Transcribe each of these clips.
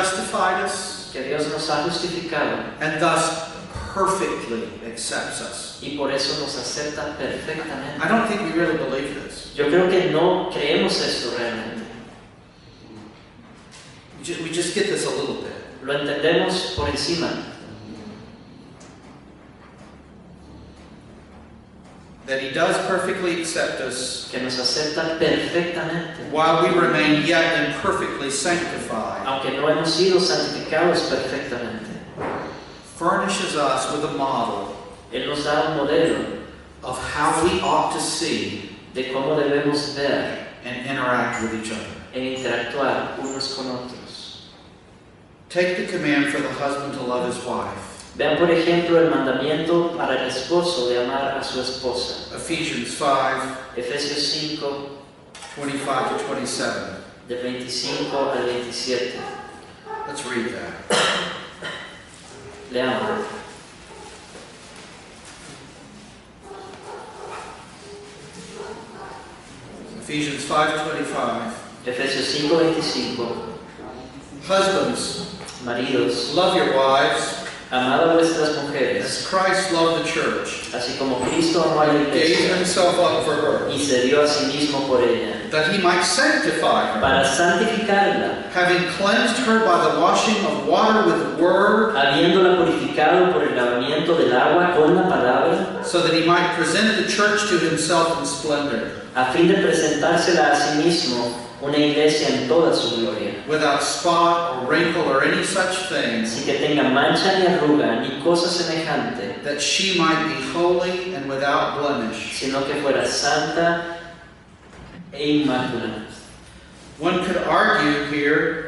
justified us, que Dios nos ha justificado and thus perfectly accepts us. y por eso nos acepta perfectamente. I don't think we really believe this. Yo creo que no creemos esto realmente. We just get this a little bit. Lo entendemos por encima. That He does perfectly accept us, Que nos acepta perfectamente. while we remain yet imperfectly sanctified, Aunque no hemos sido santificados perfectamente. furnishes us with a model Él nos da un modelo of how we ought to see de cómo debemos ver and interact with each other. e interactuar unos con otros. Take the command for the husband to love his wife. Vean por ejemplo el mandamiento para el esposo de amar a su esposa. Ephesians 5, Efesios 5, 25 to 27. del 25 al 27. Let's read that. Leamos. Ephesians 5:25. Efesios 5, 25. Husbands, Maridos, love your wives amad a vuestras mujeres, as Christ loved the church, así como Cristo amó a la gave iglesia himself up for her, y se dio a sí mismo por ella, that he might sanctify her, para santificarla, having cleansed her by the washing of water with the word, habiéndola purificado por el lavamiento del agua con la palabra, so that he might present the church to himself in splendor, a fin de presentársela a sí mismo una iglesia en toda su gloria, without spot or wrinkle or any such thing, sin que tenga mancha ni arruga ni cosa semejante, that she might be holy and without blemish. sino que fuera santa e inmaculada. One could argue here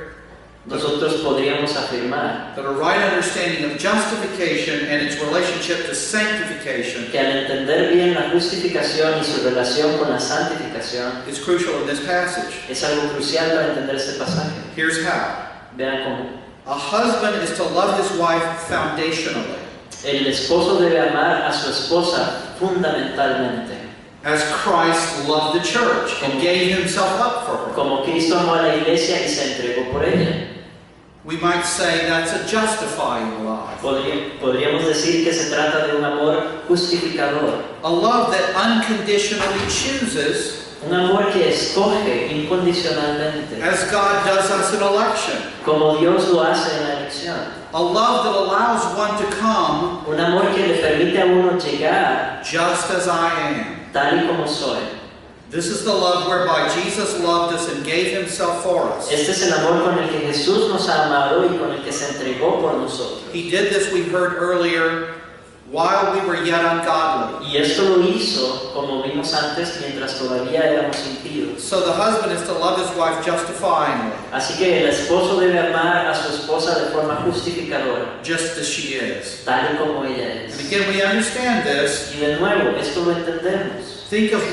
Nosotros podríamos afirmar that a right understanding of justification and its relationship to sanctification que al entender bien la justificación y su relación con la santificación is crucial in this passage. es algo crucial para entender este pasaje. Here's how. Vean cómo. A husband is to love his wife foundationally, El esposo debe amar a su esposa fundamentalmente, as Christ loved the church and gave himself up for her. como Cristo amó a la iglesia y se entregó por ella. We might say that's a justifying love. Podríamos decir que se trata de un amor justificador, A love that unconditionally chooses, un amor que escoge incondicionalmente, as God does us in election. como Dios lo hace en la elección. A love that allows one to come Un amor que le permite a uno llegar just as I am. tal y como soy. This is the love whereby Jesus loved us and gave himself for us. Este es el amor con el que Jesús nos ha amado y con el que se entregó por nosotros. He did this, we heard earlier, while we were yet ungodly. Y esto lo hizo, como vimos antes, mientras todavía éramos impíos. So the husband is to love his wife justifyingly, Así que el esposo debe amar a su esposa de forma justificadora, just as she is. tal y como ella And es. again, we understand this. Y de nuevo, esto lo entendemos. Think of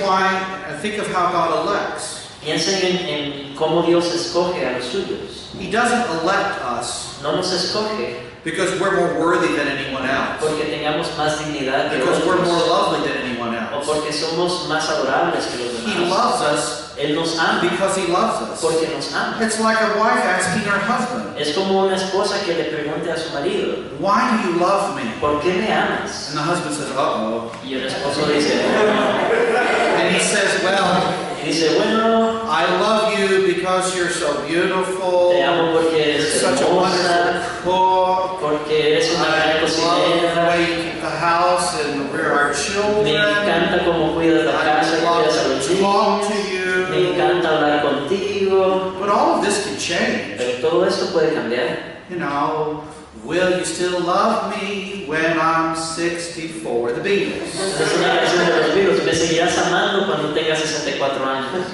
how God elects. Piensen en cómo Dios escoge a los suyos. He doesn't elect us No nos escoge because we're more worthy than anyone else, porque tengamos más dignidad que because we're more otros, lovely than anyone o else. porque somos más adorables que los He demás. loves us Él nos ama because he loves us. porque nos ama. It's like a wife asking her husband, Es como una esposa que le pregunte a su marido, "Why do you love me?" ¿por qué me amas? And the husband says, "Uh-oh." Y el esposo dice, "Oh". And he says, "Well, Y dice, bueno, I love you because you're so beautiful. te amo porque You're eres such a wonderful hermosa, cook. porque eres una gran I love the cocinera, way you keep the house and rear our me children. encanta cómo cuidas la I casa y love cuidas a los to talk niños, to you." me encanta hablar contigo, But all of this can change. pero todo esto puede cambiar. You know, will you still love me when I'm 64? The Beatles. Es una canción de los Beatles, me seguirás amando cuando tengas 64 años.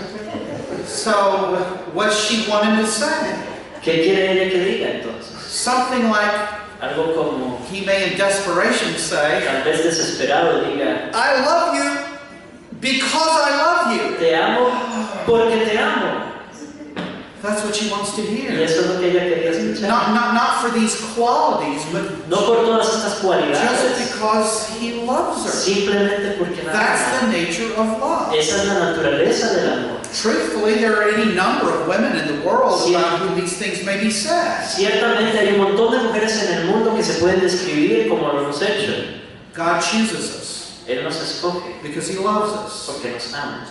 So, what's she wanting to say? ¿Qué quiere ella que diga entonces? Something like, Algo como, he may in desperation say, tal vez desesperado, diga, "I love you because I love you." te amo porque te amo. That's what she wants to Y hear. eso es lo que ella quería escuchar. Not for these qualities, but No por todas estas just cualidades, because he loves her. simplemente porque la That's ama. the nature of love. Esa es la naturaleza del amor. Truthfully, Certainly, there are any number of women in the world Sí. about whom these things may be said. Ciertamente hay un montón de mujeres en el mundo que se pueden describir como lo hemos hecho. God chooses us Él nos escoge because He loves us, porque nos ama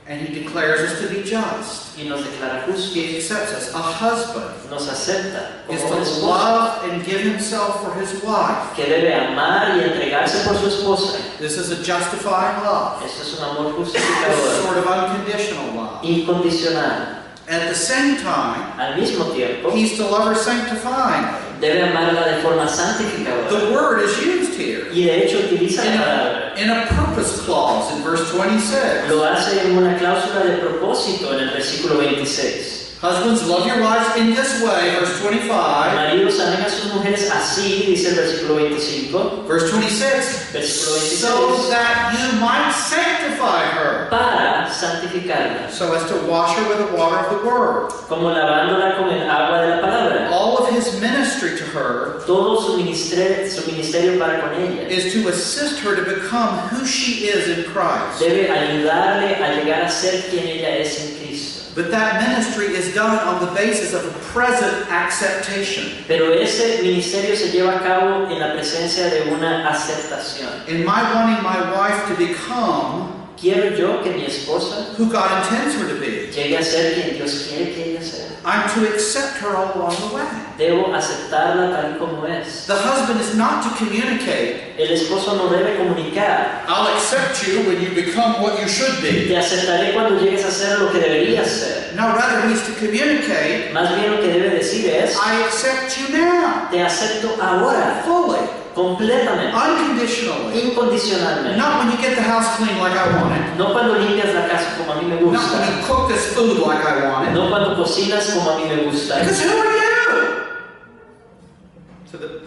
and He declares us to be just. y nos declara justos. He accepts us. A husband Nos acepta is como to un esposo love and give himself for his wife. que debe amar y entregarse por su esposa. This is a justifying love. Esto es un amor It's justificador, sort of unconditional love. incondicional. At the same time, Al mismo tiempo, He's to love her sanctifyingly. debe amarla de forma santificadora. The word is used here Y de hecho utiliza la palabra. in a purpose clause in verse 26. Lo hace en una cláusula de propósito en el versículo 26. Husbands, love your wives in this way, verse 25. Maridos, amen a sus mujeres así, dice el versículo 25. Verse 26. Versículo 26. So that you might sanctify her, Para santificarla, so as to wash her with the water of the word. como lavándola con el agua de la palabra. All of His ministry to her Todo su ministerio para con ella is to assist her to become who she is in Christ. debe ayudarle a llegar a ser quien ella es en Cristo. But that ministry is done on the basis of a present acceptation. Pero ese ministerio se lleva a cabo en la presencia de una aceptación. In my wanting my wife to become Quiero yo que mi esposa who God intends her to be, llegue a ser quien Dios quiere que ella sea. I'm to accept her all along the way. Debo aceptarla tal como es. The husband is not to communicate, El esposo no debe comunicar. I'll accept you when you become what you should be. Te aceptaré cuando llegues a ser lo que deberías ser. No, rather he's to communicate, Más bien lo que debe decir es, I accept you now, te acepto ahora, fully, completamente, unconditionally. incondicionalmente. Not when you get the house clean like I want it. No cuando limpias la casa como a mí me Not when gusta. you cook this food like I want it. No cuando cocinas como a mí me gusta. Because who are you?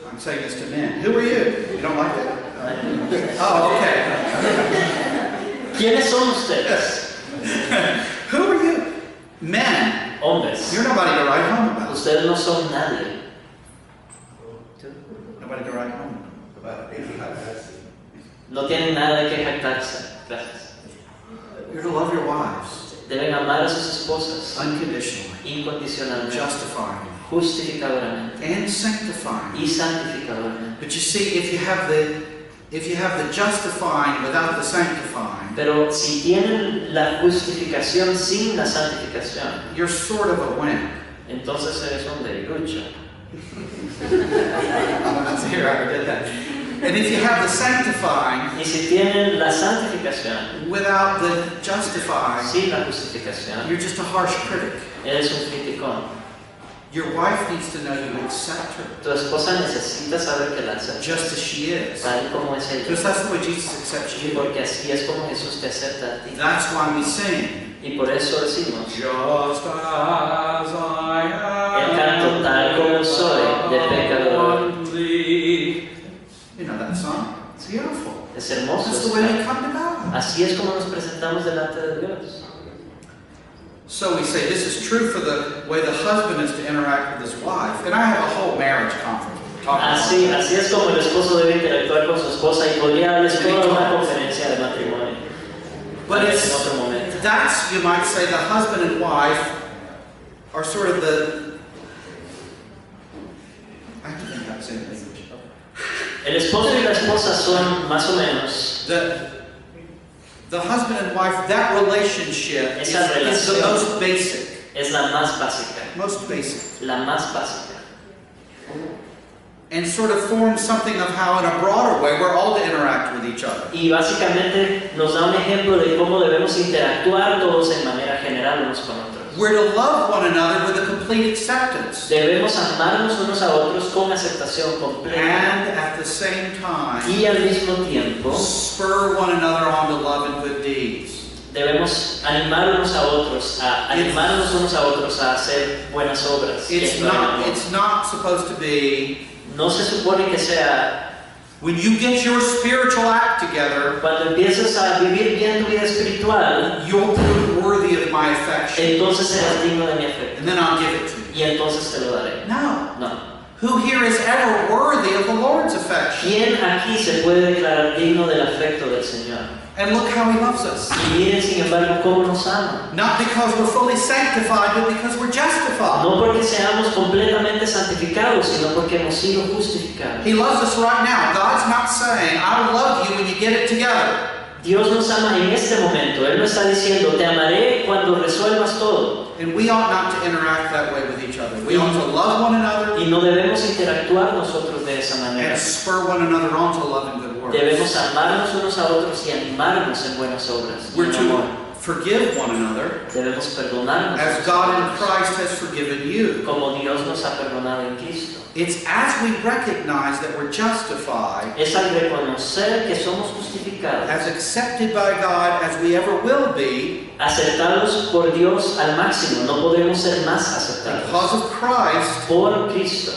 I'm saying this to men. Who are you? You don't like that? Oh, okay. ¿Quiénes son ustedes? Who are you? Men. Hombres. You're nobody to write home about. Ustedes no son nadie. Nobody to write home about. No tienen nada de que jactarse. Gracias. You're to love your wives Deben amar a sus esposas unconditionally, incondicionalmente, justifying, justificadoramente and sanctifying. y santificadoramente. But you see, if you have the justifying without the sanctifying, Pero si tienen la justificación sin la santificación, you're sort of a wimp. entonces eres un debilucho. Here, I did that. And if you have the sanctifying Y si tienen la santificación without the justifying, sin la justificación, you're just a harsh critic. eres un criticón. Your wife needs to know you accept her Tu esposa necesita saber que la aceptas just as she is. tal como es ella. Because that's the way Jesus accepts you. Porque así es como Jesús te acepta a ti. That's why we sing. Y por eso decimos, Just as I am. el canto tal como soy de pecador. You know that song? It's beautiful. Es hermoso. That's the way we come to God. Así es como nos presentamos delante de Dios. So we say this is true for the way the husband is to interact with his wife. And I have a whole marriage conference talking Así about that. es como el esposo debe interactuar con su esposa y podría darles toda una conferencia de matrimonio. But En it's, otro momento. that's, you might say, the husband and wife are sort of the... I have to think how to say it in English. El esposo y la esposa son más o menos. The husband and wife, that relationship is Esa the relación most basic. es la más básica. Most basic. La más básica. And sort of forms something of how, in a broader way, we're all to interact with each other. Y básicamente nos da un ejemplo de cómo debemos interactuar todos en manera general unos con otros. We're to love one another with a complete acceptance. Debemos amarnos unos a otros con aceptación completa. And at the same time, Y al mismo tiempo spur one another on to love and good deeds. debemos animar unos a otros, animarnos unos a otros a hacer buenas obras. It's not supposed to be, No se supone que sea when you get your spiritual act together, cuando empiezas a vivir bien tu vida espiritual, you'll prove worthy of my affection. entonces serás digno de mi afecto. And then I'll give it to you. Y entonces te lo daré. No. No. Who here is ever worthy of the Lord's affection? ¿Quién aquí se puede declarar digno del afecto del Señor? And look how He loves us. Y miren, sin embargo, cómo nos ama. Not because we're fully sanctified, but because we're justified. No porque seamos completamente santificados, sino porque hemos sido justificados. He loves us right now. God's not saying, I will love you when you get it together. Dios nos ama en este momento. Él no está diciendo, te amaré cuando resuelvas todo. And we ought not to interact that way with each other. We ought to love one another Y no debemos interactuar nosotros de esa manera. and spur one another on to love and good works. Debemos amarnos unos a otros y animarnos en buenas obras. We're en amor. to forgive one another Debemos perdonarnos as God in Christ has forgiven you. como Dios nos ha perdonado en Cristo. It's as we recognize that we're justified, Es al reconocer que somos justificados, as accepted by God as we ever will be, aceptados por Dios al máximo. No podemos ser más aceptados. because of Christ, Por Cristo.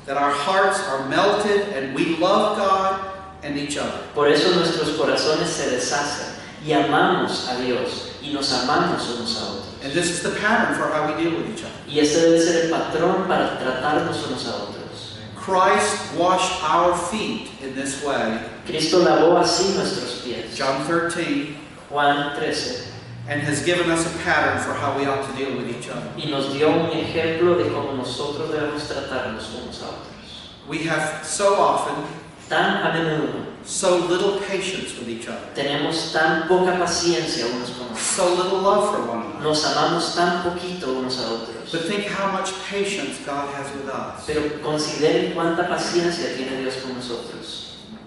that our hearts are melted and we love God and each other. Por eso nuestros corazones se deshacen y amamos a Dios y nos amamos unos a otros. And this is the pattern for how we deal with each other. Y este debe ser el patrón para tratarnos unos a otros. Christ washed our feet in this way, Cristo lavó así nuestros pies. John 13, Juan 13. and has given us a pattern for how we ought to deal with each other. Y nos dio un ejemplo de cómo nosotros debemos tratarnos unos a otros. We have so often Tan a menudo so little patience with each other, tenemos tan poca paciencia unos con otros. so little love for one another. Nos amamos tan poquito unos a otros. But think how much patience God has with us. Pero consideren cuánta paciencia tiene Dios con nosotros.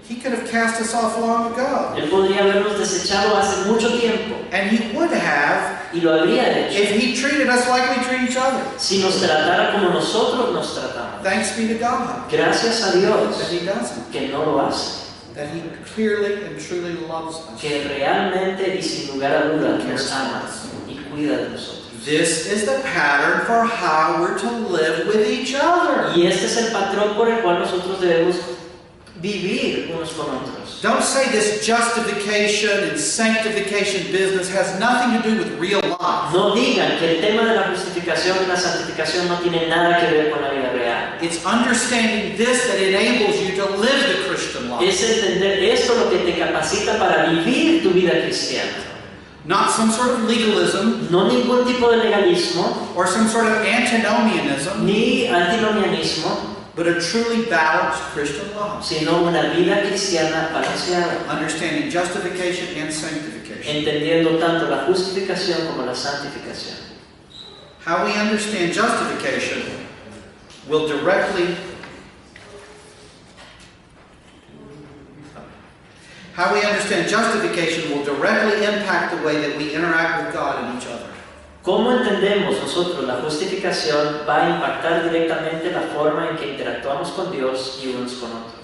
He could have cast us off long ago, Él podría habernos desechado hace mucho tiempo. and He would have Y lo habría hecho. if He treated us like we treat each other. Si nos tratara como nosotros nos tratamos. Thanks be to God Gracias a Dios that He doesn't, que no lo hace. that He clearly and truly loves us. Que realmente y sin lugar a dudas nos ama y cuida de nosotros. This is the pattern for how we're to live with each other. Y este es el patrón por el cual nosotros debemos vivir unos con otros. Don't say this justification and sanctification business has nothing to do with real life. No digan que el tema de la justificación y la santificación no tiene nada que ver con la vida real. It's understanding this that enables you to live the Christian life. Es entender esto lo que te capacita para vivir tu vida cristiana. Not some sort of legalism No ningún tipo de legalismo, or some sort of antinomianism, ni antinomianismo, but a truly balanced Christian life. sino una vida cristiana balanceada, Understanding justification and sanctification. entendiendo tanto la justificación como la santificación. How we understand justification will directly impact the way that we interact with God and each other. ¿Cómo entendemos nosotros la justificación va a impactar directamente la forma en que interactuamos con Dios y unos con otros?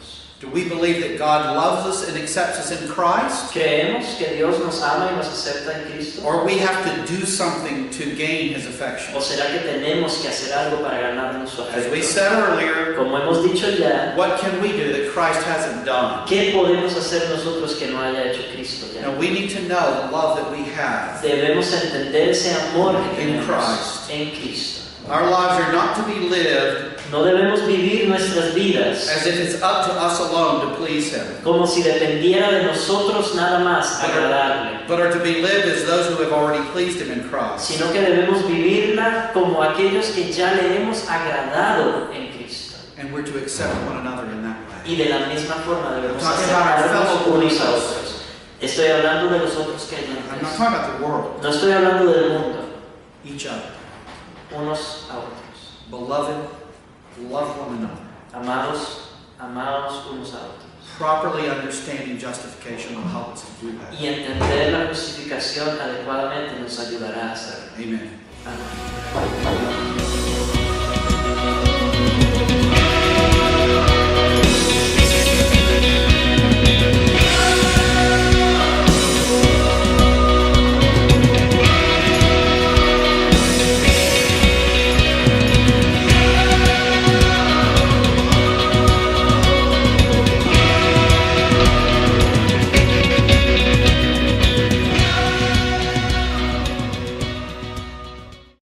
Do we believe that God loves us and accepts us in Christ? ¿Creemos que Dios nos ama y nos acepta en Cristo? Or we have to do something to gain His affection? ¿O será que tenemos que hacer algo para ganarnos su As we afecto? said earlier, Como hemos dicho ya, what can we do that Christ hasn't done? ¿qué podemos hacer nosotros que no haya hecho Cristo ya? Now we need to know the love that we have. Debemos entender ese amor que In tenemos Christ. en Cristo. Our lives are not to be lived No debemos vivir nuestras vidas as if it's up to us alone to please Him, como si dependiera de nosotros nada más agradarle, but are to be lived as those who have already pleased Him in Christ. sino que debemos vivirla como aquellos que ya le hemos agradado en Cristo. And we're to accept one another in that way. Y de la misma forma debemos Talking about our aceptarnos fellow unos a believers. otros. Estoy hablando de los otros I'm not creyentes. talking about the world, No estoy hablando del mundo, each other. unos a otros. Beloved, love one another. Amados, amados unos a otros. Properly understanding justification will help us to do that. Y entender la justificación adecuadamente nos ayudará a hacerlo. Amen. Amén.